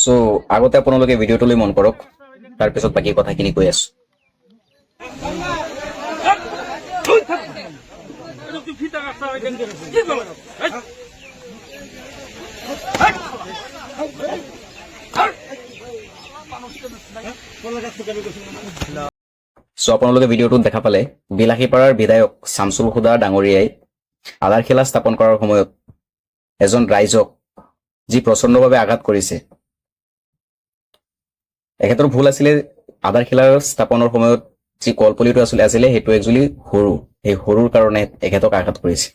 So আগতে আপোনালোকে ভিডিঅ'টোলৈ মন কৰক, তাৰপিছত বাকী কথাখিনি কৈ আছো। আপোনালোকে ভিডিঅ'টোত দেখা পালে বিলাসীপাৰাৰ বিধায়ক শামছুল হুদা ডাঙৰীয়াই আধাৰশিলা স্থাপন কৰাৰ সময়ত এজন ৰাইজক যি প্ৰচণ্ডভাৱে আঘাত কৰিছে। এখেতৰ ভুল আছিলে, আধাৰশিলাৰ স্থাপনৰ সময়ত যি কলপুলিটো আছিলে সেইটো একচুৱেলি সৰু, সেই সৰুৰ কাৰণে এখেতক আঘাত কৰিছে।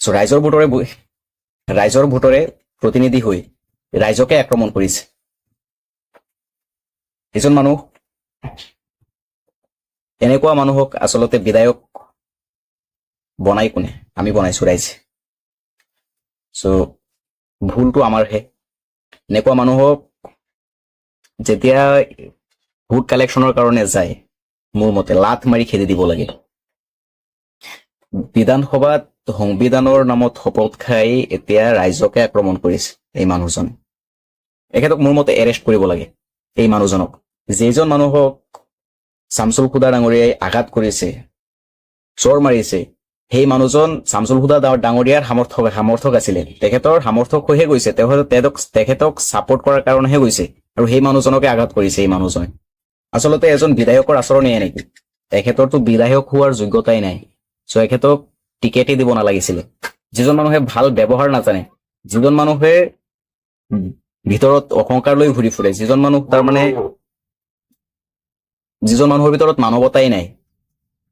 চ' ৰাইজৰ ভোটৰে প্ৰতিনিধি হৈ ৰাইজকে আক্ৰমণ কৰিছে। এজন মানুহ, এনেকুৱা মানুহক আচলতে বিধায়ক বনাই কোনে? আমি বনাইছো ৰাইজে। চ' ভুলটো আমাৰহে। এনেকুৱা মানুহক যেতিয়া ভোট কালেকশ্যনৰ কাৰণে যায়, মোৰ মতে লাথ মাৰি খেদি দিব লাগে। বিধানসভাত সংবিধানৰ নামত শপত খাই এতিয়া ৰাইজকে আক্ৰমণ কৰিছে এই মানুহজন। এখেতক মোৰ মতে এৰেষ্ট কৰিব লাগে। এই মানুহজনক, যিজন মানুহক শামছুল হুদা ডাঙৰীয়াই আঘাত কৰিছে, চৰ মাৰিছে, সেই মানুহজন শামছুল হুদা ডাঙৰীয়াৰ সমৰ্থক আছিলে। তেখেতৰ সমৰ্থক হৈহে গৈছে, তেখেতক ছাপোৰ্ট কৰাৰ কাৰণেহে গৈছে, আৰু সেই মানুহজনকে আঘাত কৰিছে। এই মানুহজনে আচলতে এজন বিধায়কৰ আচৰণেই নেকি? তেখেতৰতো বিধায়ক হোৱাৰ যোগ্যতাই নাই। চ' এখেতক টিকেটেই দিব নালাগিছিলে। যিজন মানুহে ভাল ব্যৱহাৰ নাজানে, যিজন মানুহে ভিতৰত অহংকাৰ লৈ ঘূৰি ফুৰে, যিজন মানুহৰ ভিতৰত মানৱতাই নাই,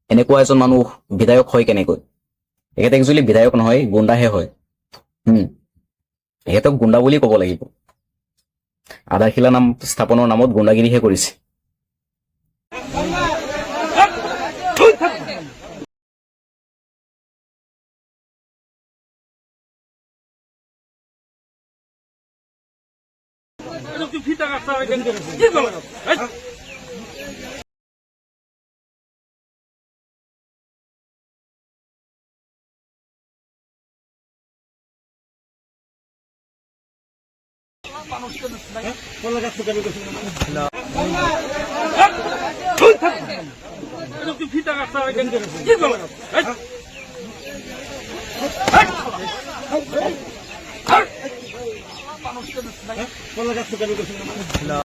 এনেকুৱা এজন মানুহ বিধায়ক হয় কেনেকৈ? এখেত একচুৱেলি বিধায়ক নহয়, গুণ্ডাহে হয়। এখেতক গুণ্ডা বুলি ক'ব লাগিব। আধাৰশিলা স্থাপনৰ নামত গুণ্ডাগিৰিহে কৰিছে।